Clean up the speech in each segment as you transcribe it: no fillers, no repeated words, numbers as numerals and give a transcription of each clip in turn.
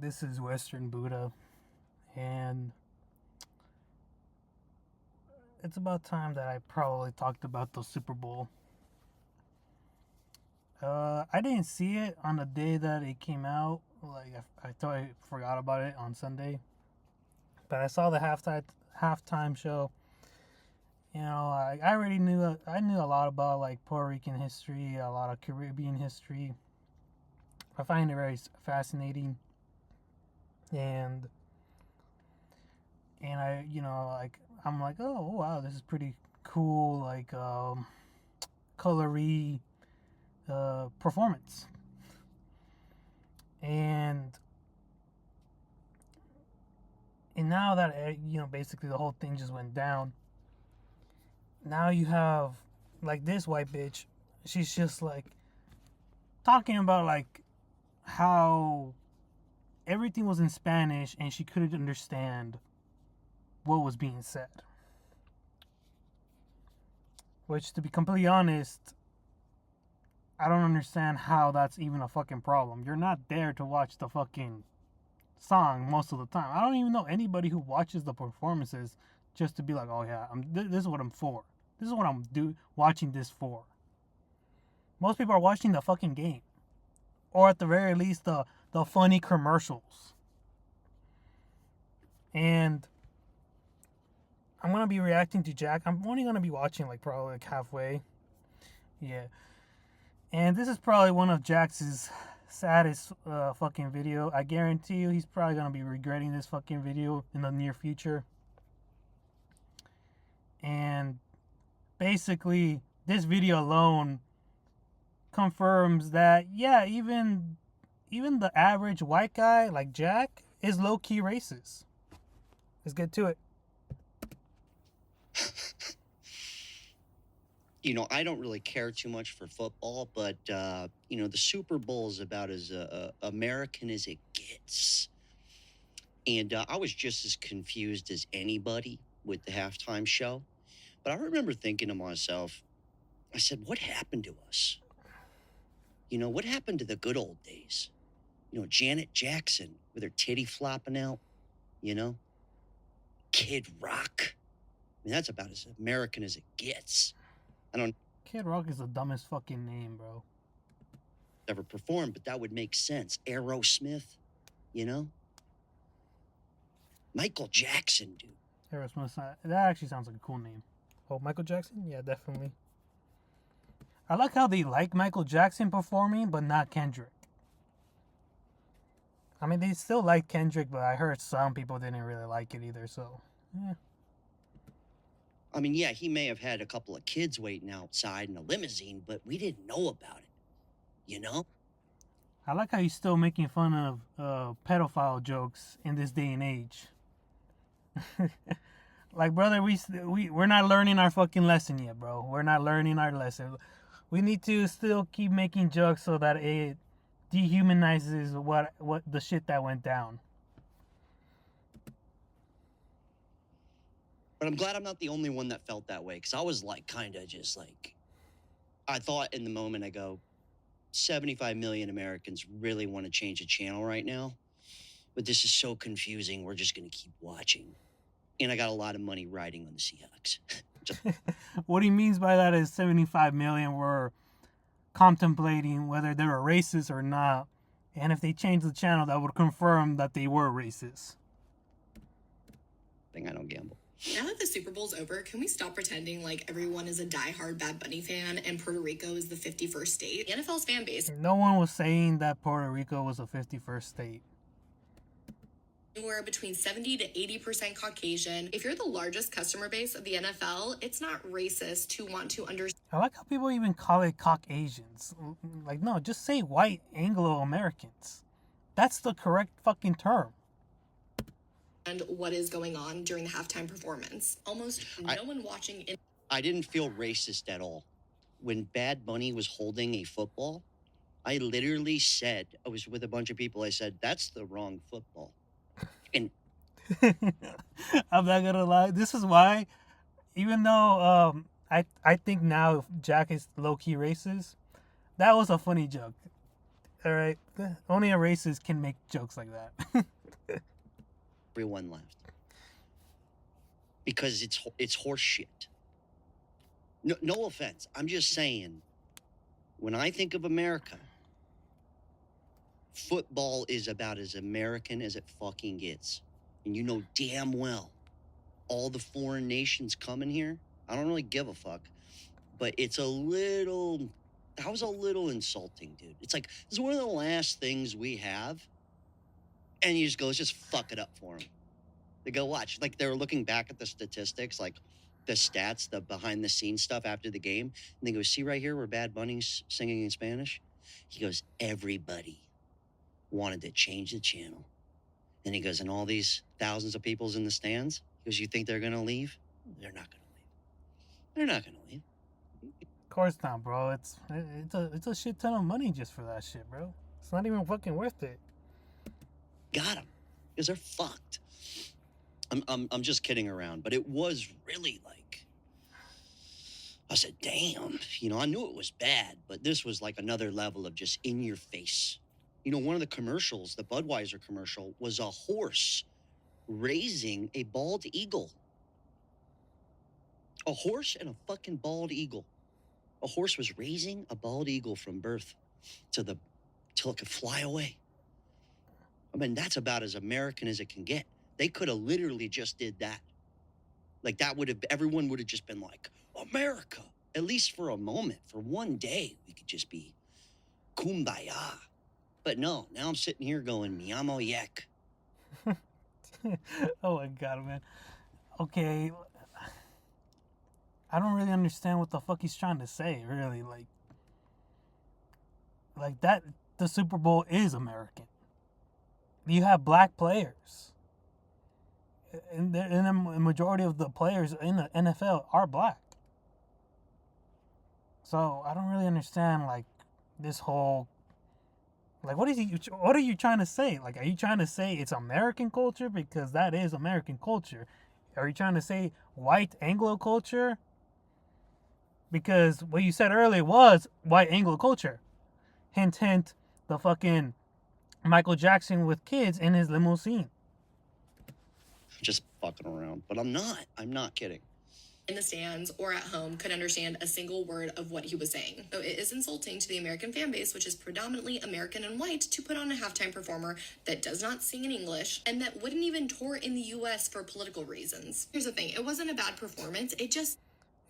This is Western Buddha, and it's about time that I probably talked about the Super Bowl. I didn't see it on the day that it came out. Like I thought I forgot about it on Sunday, but I saw the halftime show. You know, I already knew I knew a lot about like Puerto Rican history, a lot of Caribbean history. I find it very fascinating, and I I'm like, oh wow, this is pretty cool, like colory performance. And now that basically the whole thing just went down, now you have like this white bitch, she's just like talking about like how everything was in Spanish and she couldn't understand what was being said. Which, to be completely honest, I don't understand how that's even a fucking problem. You're not there to watch the fucking song most of the time. I don't even know anybody who watches the performances just to be like, oh yeah, this is what I'm for. This is what I'm watching this for. Most people are watching the fucking game, or at the very least the funny commercials. And I'm gonna be reacting to Jack. I'm only gonna be watching like probably like halfway. Yeah. And this is probably one of Jax's saddest fucking video. I guarantee you he's probably gonna be regretting this fucking video in the near future. And basically this video alone confirms that yeah, even the average white guy like Jack is low-key racist. Let's get to it. You know, I don't really care too much for football, but, the Super Bowl is about as American as it gets. And I was just as confused as anybody with the halftime show. But I remember thinking to myself, I said, what happened to us? You know, what happened to the good old days? You know, Janet Jackson with her titty flopping out, you know? Kid Rock. I mean, that's about as American as it gets. Kid Rock is the dumbest fucking name, bro. Never performed, but that would make sense. Aerosmith, you know? Michael Jackson, dude. Aerosmith, that actually sounds like a cool name. Oh, Michael Jackson? Yeah, definitely. I like how they like Michael Jackson performing, but not Kendrick. I mean, they still like Kendrick, but I heard some people didn't really like it either, so, yeah. I mean, yeah, he may have had a couple of kids waiting outside in a limousine, but we didn't know about it, you know? I like how he's still making fun of pedophile jokes in this day and age. Like, brother, we're not learning our fucking lesson yet, bro. We're not learning our lesson. We need to still keep making jokes so that it dehumanizes what the shit that went down. But I'm glad I'm not the only one that felt that way, because I was like, kind of just like, I thought in the moment, I go, 75 million Americans really want to change a channel right now, but this is so confusing, we're just going to keep watching. And I got a lot of money riding on the Seahawks. What he means by that is 75 million were contemplating whether they were racist or not, and if they changed the channel, that would confirm that they were racist. I don't gamble. Now that the Super Bowl's over, can we stop pretending like everyone is a diehard Bad Bunny fan and Puerto Rico is the 51st state? The NFL's fan base. No one was saying that Puerto Rico was a 51st state. We're between 70 to 80% Caucasian. If you're the largest customer base of the NFL, it's not racist to want to understand. I like how people even call it Caucasians. Like, no, just say white Anglo-Americans. That's the correct fucking term. And what is going on during the halftime performance. Almost no one watching. I didn't feel racist at all. When Bad Bunny was holding a football, I literally said, I was with a bunch of people, I said, that's the wrong football. And I'm not gonna lie. This is why, even though I think now Jack is low-key racist, that was a funny joke. All right. Only a racist can make jokes like that. Everyone left because it's horse shit. No offense. I'm just saying, when I think of America, football is about as American as it fucking gets. And you know damn well all the foreign nations coming here, I don't really give a fuck. But that was a little insulting, dude. It's like, this is one of the last things we have. And you just go, let's just fuck it up for them. They go watch. Like, they were looking back at the statistics, like the stats, the behind the scenes stuff after the game. And they go, see right here where Bad Bunny's singing in Spanish? He goes, everybody wanted to change the channel. And he goes, and all these thousands of people's in the stands? He goes, you think they're going to leave? They're not going to leave. They're not going to leave. Of course not, bro. It's a shit ton of money just for that shit, bro. It's not even fucking worth it. Got them. Because they're fucked. I'm just kidding around, but it was really like, I said, damn, I knew it was bad, but this was like another level of just in your face. One of the commercials, the Budweiser commercial, was a horse raising a bald eagle. A horse and a fucking bald eagle. A horse was raising a bald eagle from birth till it could fly away. I mean, that's about as American as it can get. They could have literally just did that. Like, everyone would have just been like, America. At least for a moment, for one day, we could just be kumbaya. But no, now I'm sitting here going, mi amo J4ck. Oh my god, man. Okay. I don't really understand what the fuck he's trying to say, really. Like that, the Super Bowl is American. You have black players. And the majority of the players in the NFL are black. So I don't really understand, like, this whole, like, what are you trying to say? Like, are you trying to say it's American culture? Because that is American culture. Are you trying to say white Anglo culture? Because what you said earlier was white Anglo culture. Hint, hint, the fucking Michael Jackson with kids in his limousine. Just fucking around. But I'm not kidding. In the stands or at home could understand a single word of what he was saying. So it is insulting to the American fan base, which is predominantly American and white, to put on a halftime performer that does not sing in English and that wouldn't even tour in the US for political reasons. Here's the thing, it wasn't a bad performance, it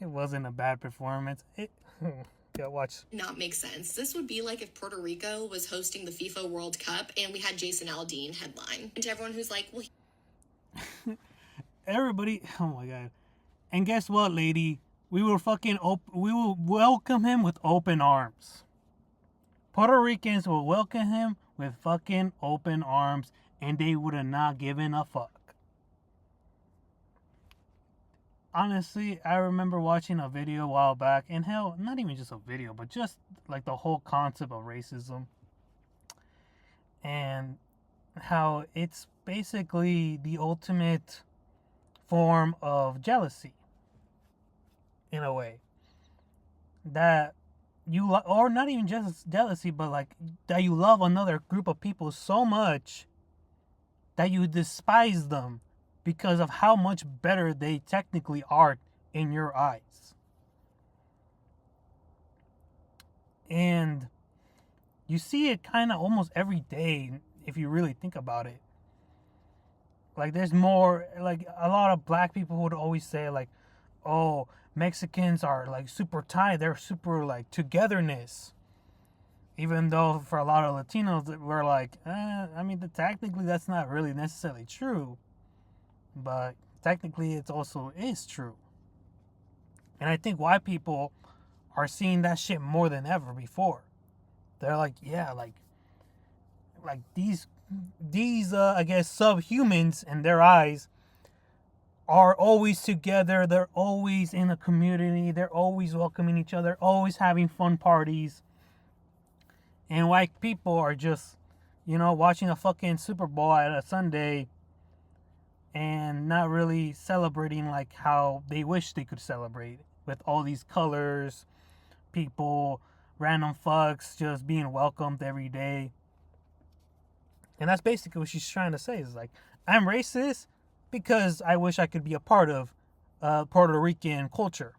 wasn't a bad performance. Yeah, watch. Not make sense. This would be like if Puerto Rico was hosting the FIFA World Cup and we had Jason Aldean headline. And to everyone who's like, well, everybody, oh my god. And guess what, lady? We will welcome him with open arms. Puerto Ricans will welcome him with fucking open arms, and they would have not given a fuck. Honestly, I remember watching a video a while back, and hell, not even just a video, but just like the whole concept of racism. And how it's basically the ultimate form of jealousy. In a way. That you or not even just jealousy, but like that you love another group of people so much that you despise them because of how much better they technically are in your eyes. And you see it kind of almost every day if you really think about it. Like, there's more, like, a lot of black people would always say, like, oh, Mexicans are, like, super tight. They're super, like, togetherness. Even though for a lot of Latinos, we're like, I mean, technically that's not really necessarily true. But technically it also is true. And I think white people are seeing that shit more than ever before. They're like, yeah, like these I guess subhumans in their eyes are always together. They're always in a community. They're always welcoming each other, always having fun parties. And white people are just, watching a fucking Super Bowl at a Sunday and not really celebrating like how they wish they could celebrate with all these colors, people random fucks just being welcomed every day. And that's basically what she's trying to say, is like, I'm racist because I wish I could be a part of Puerto Rican culture.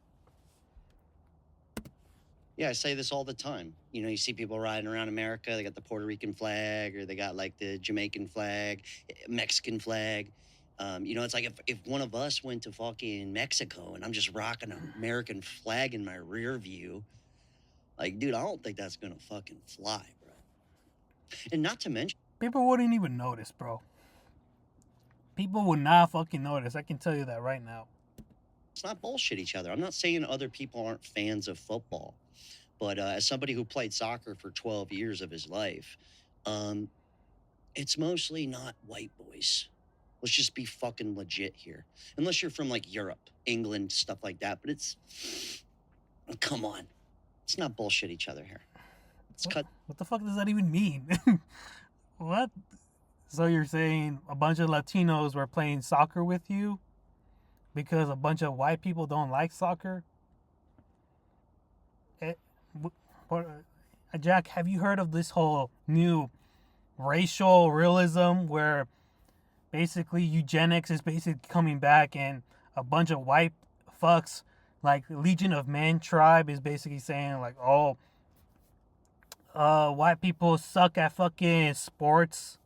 Yeah, I say this all the time. You know, you see people riding around America, they got the Puerto Rican flag, or they got like the Jamaican flag, Mexican flag. You know, it's like if one of us went to fucking Mexico and I'm just rocking an American flag in my rear view, like, dude, I don't think that's gonna fucking fly, bro. And not to mention, People wouldn't even notice, bro. People would not fucking notice. I can tell you that right now. let's not bullshit each other. I'm not saying other people aren't fans of football, but as somebody who played soccer for 12 years of his life, it's mostly not white boys. Let's just be fucking legit here. Unless you're from like Europe, England, stuff like that. But it's, come on. Let's not bullshit each other here. Let's cut. What the fuck does that even mean? What? So you're saying a bunch of Latinos were playing soccer with you because a bunch of white people don't like soccer? Jack, have you heard of this whole new racial realism where basically eugenics is basically coming back and a bunch of white fucks like Legion of Men tribe is basically saying like, oh, white people suck at fucking sports,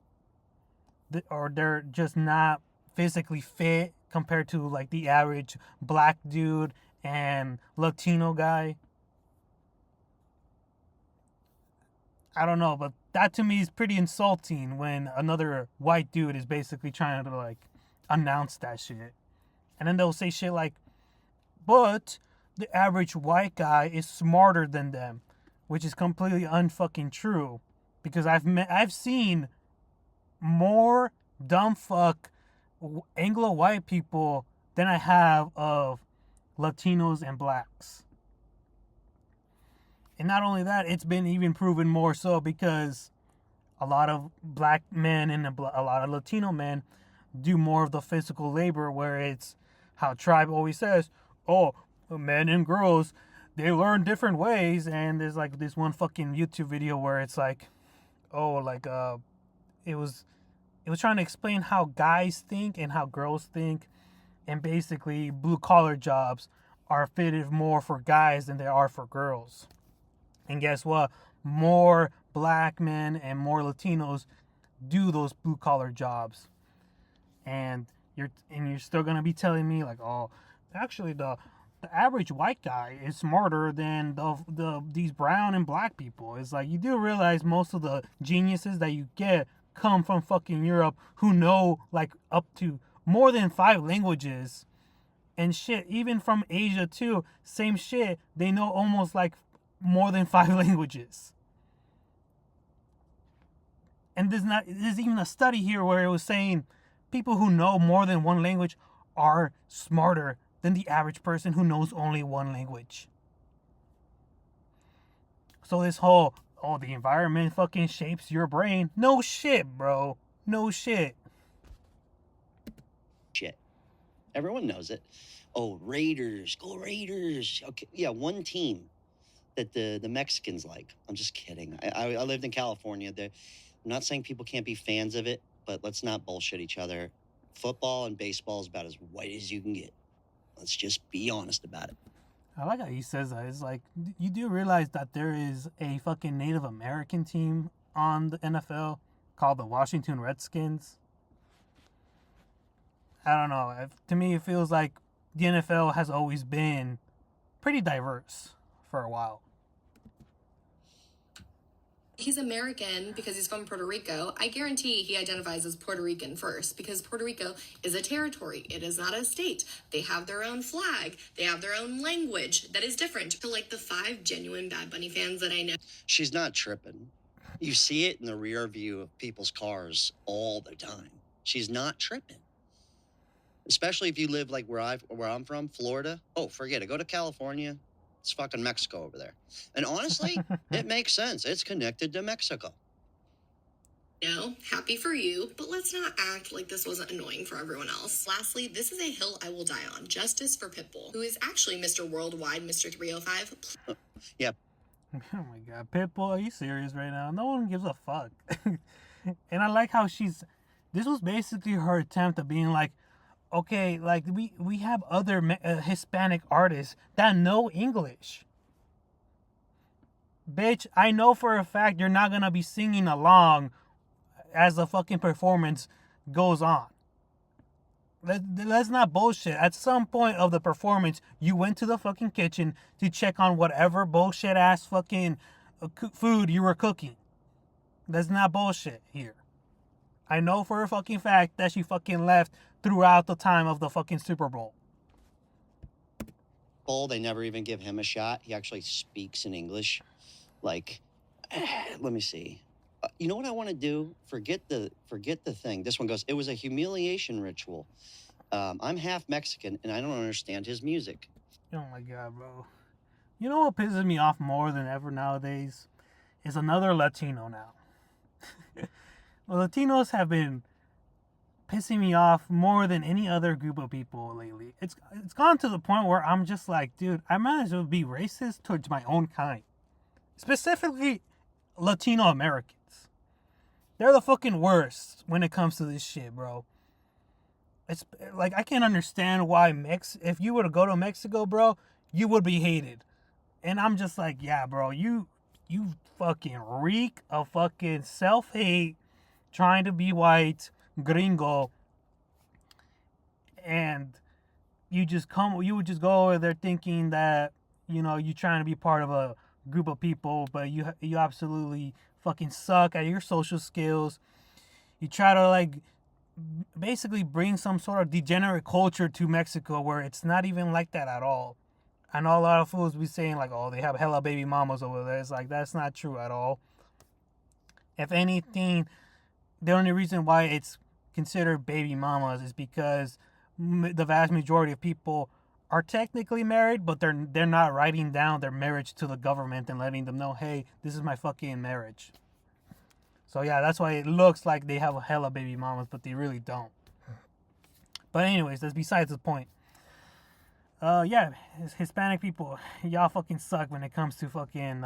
or they're just not physically fit compared to like the average black dude and Latino guy. I don't know, but that to me is pretty insulting when another white dude is basically trying to like announce that shit. And then they'll say shit like, but the average white guy is smarter than them, which is completely unfucking true. Because I've seen more dumb fuck Anglo white people than I have of Latinos and blacks. And not only that, it's been even proven more so because a lot of black men and a lot of Latino men do more of the physical labor, where it's how tribe always says, oh, men and girls, they learn different ways. And there's like this one fucking YouTube video where it's like, oh, like it was trying to explain how guys think and how girls think, and basically blue collar jobs are fitted more for guys than they are for girls. And guess what? More black men and more Latinos do those blue collar jobs. And you're still gonna be telling me like, oh, actually the average white guy is smarter than these brown and black people. It's like, you do realize most of the geniuses that you get come from fucking Europe, who know like up to more than 5 languages and shit. Even from Asia too, same shit. They know almost like more than 5 languages. And there's even a study here where it was saying people who know more than one language are smarter than the average person who knows only one language. So this whole, oh, the environment fucking shapes your brain. No shit, bro. No shit. Shit. Everyone knows it. Oh, Raiders. Go Raiders. Okay, yeah, one team that the Mexicans like. I'm just kidding. I lived in California. I'm not saying people can't be fans of it, but let's not bullshit each other. Football and baseball is about as white as you can get. Let's just be honest about it. I like how he says that. It's like, you do realize that there is a fucking Native American team on the NFL called the Washington Redskins? I don't know. To me, it feels like the NFL has always been pretty diverse for a while. He's American because he's from Puerto Rico. I guarantee he identifies as Puerto Rican first, because Puerto Rico is a territory. It is not a state. They have their own flag. They have their own language that is different to like the 5 genuine Bad Bunny fans that I know. She's not tripping. You see it in the rear view of people's cars all the time. She's not tripping. Especially if you live like where I'm from, Florida. Oh, forget it. Go to California. It's fucking Mexico over there. And honestly, it makes sense. It's connected to Mexico. No, happy for you, but let's not act like this wasn't annoying for everyone else. Lastly, this is a hill I will die on. Justice for Pitbull, who is actually Mr. Worldwide, Mr. 305. Yeah. Oh my god, Pitbull, are you serious right now? No one gives a fuck. And I like how this was basically her attempt at being like, okay, like we have other Hispanic artists that know English. Bitch, I know for a fact you're not gonna be singing along as the fucking performance goes on. Let's not bullshit. At some point of the performance, you went to the fucking kitchen to check on whatever bullshit ass fucking food you were cooking. That's not bullshit here. I know for a fucking fact that she fucking left throughout the time of the fucking Super Bowl. They never even give him a shot. He actually speaks in English. Like, let me see. You know what I want to do? Forget the thing. This one goes, it was a humiliation ritual. I'm half Mexican, and I don't understand his music. Oh my god, bro. You know what pisses me off more than ever nowadays? Is another Latino now. Well, Latinos have been pissing me off more than any other group of people lately. It's gone to the point where I'm just like, dude, I might as well be racist towards my own kind. Specifically, Latino Americans. They're the fucking worst when it comes to this shit, bro. It's like, I can't understand why if you were to go to Mexico, bro, you would be hated. And I'm just like, yeah, bro, you fucking reek of fucking self-hate, trying to be white, gringo, and you would just go over there thinking that, you know, you're trying to be part of a group of people, but you absolutely fucking suck at your social skills. You try to like basically bring some sort of degenerate culture to Mexico where it's not even like that at all. I know a lot of fools be saying like, oh, they have hella baby mamas over there. It's like, that's not true at all. If anything, the only reason why it's considered baby mamas is because the vast majority of people are technically married, but they're not writing down their marriage to the government and letting them know, hey, this is my fucking marriage. So yeah, that's why it looks like they have a hella baby mamas, but they really don't. But anyways, that's besides the point. Yeah, Hispanic people, y'all fucking suck when it comes to fucking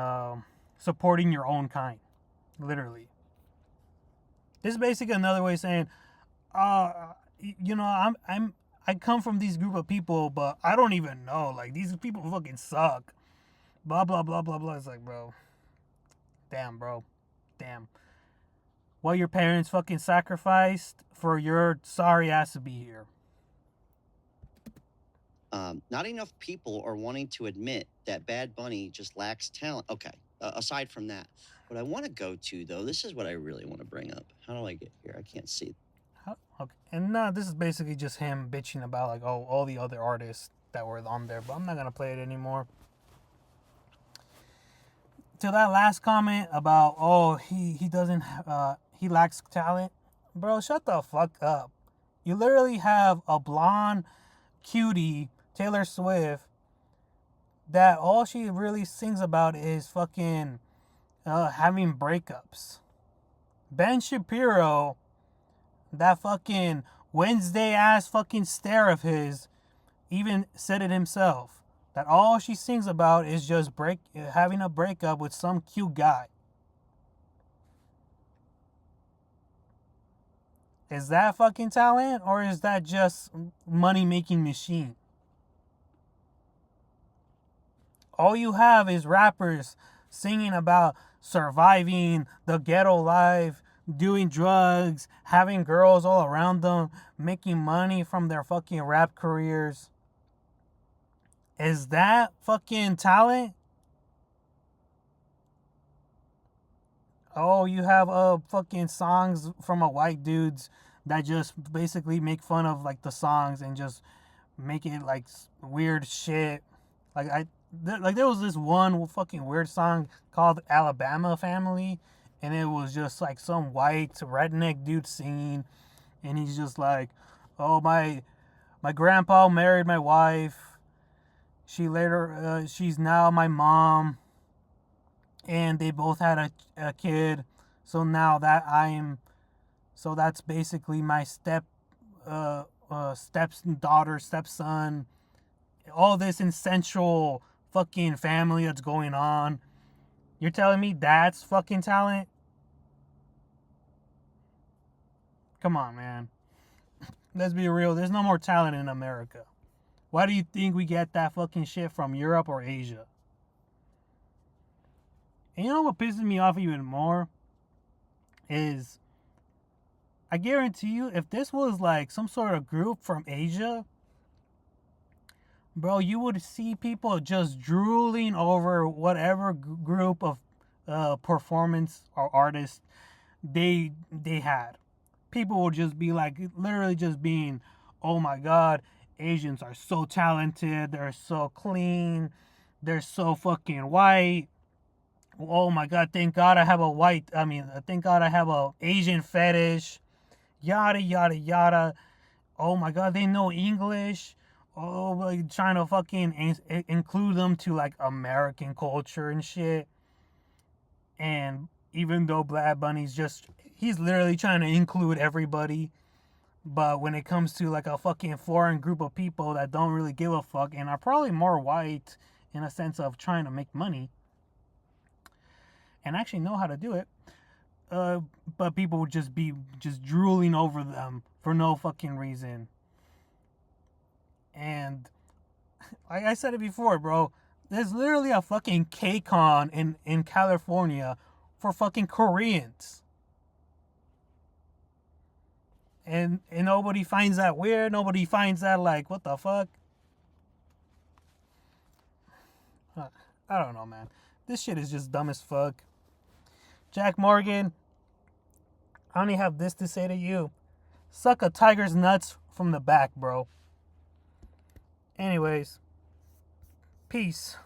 supporting your own kind. Literally. This is basically another way of saying, you know, I come from these group of people, but I don't even know. Like, these people fucking suck. Blah, blah, blah, blah, blah. It's like, bro. Damn, bro. Damn. What your parents fucking sacrificed for your sorry ass to be here. Not enough people are wanting to admit that Bad Bunny just lacks talent. Okay, aside from that, what I want to go to, though, this is what I really want to bring up. How do I get here? I can't see. Okay, and this is basically just him bitching about like, oh, all the other artists that were on there, but I'm not gonna play it anymore. To that last comment about, oh, he doesn't he lacks talent, bro, shut the fuck up. You literally have a blonde cutie, Taylor Swift, that all she really sings about is fucking having breakups. Ben Shapiro, that fucking Wednesday ass fucking stare of his, even said it himself, that all she sings about is just having a breakup with some cute guy. Is that fucking talent, or is that just money-making machine? All you have is rappers singing about surviving the ghetto life, doing drugs, having girls all around them, making money from their fucking rap careers. Is that fucking talent? Oh, you have fucking songs from a white dudes that just basically make fun of like the songs and just make it like weird shit. Like there was this one fucking weird song called Alabama Family, and it was just like some white redneck dude singing, and he's just like, oh, my grandpa married my wife. She's now my mom, and they both had a kid. So now so that's basically my stepdaughter, stepson. All this essential fucking family that's going on. You're telling me that's fucking talent? Come on, man. Let's be real. There's no more talent in America. Why do you think we get that fucking shit from Europe or Asia? And you know what pisses me off even more? Is I guarantee you, if this was like some sort of group from Asia, bro, you would see people just drooling over whatever group of performance or artists they had. People would just be like, literally just being, oh my god, Asians are so talented, they're so clean, they're so fucking white. Oh my god, thank god I have thank god I have a Asian fetish. Yada yada yada. Oh my god, they know English. Oh, like trying to fucking include them to like American culture and shit. And even though Bad Bunny's he's literally trying to include everybody. But when it comes to like a fucking foreign group of people that don't really give a fuck and are probably more white in a sense of trying to make money and actually know how to do it, but people would just be drooling over them for no fucking reason. And like I said it before, bro, there's literally a fucking K-Con in California for fucking Koreans. And nobody finds that weird. Nobody finds that like, what the fuck? I don't know, man. This shit is just dumb as fuck. Jack Morgan, I only have this to say to you. Suck a tiger's nuts from the back, bro. Anyways, peace.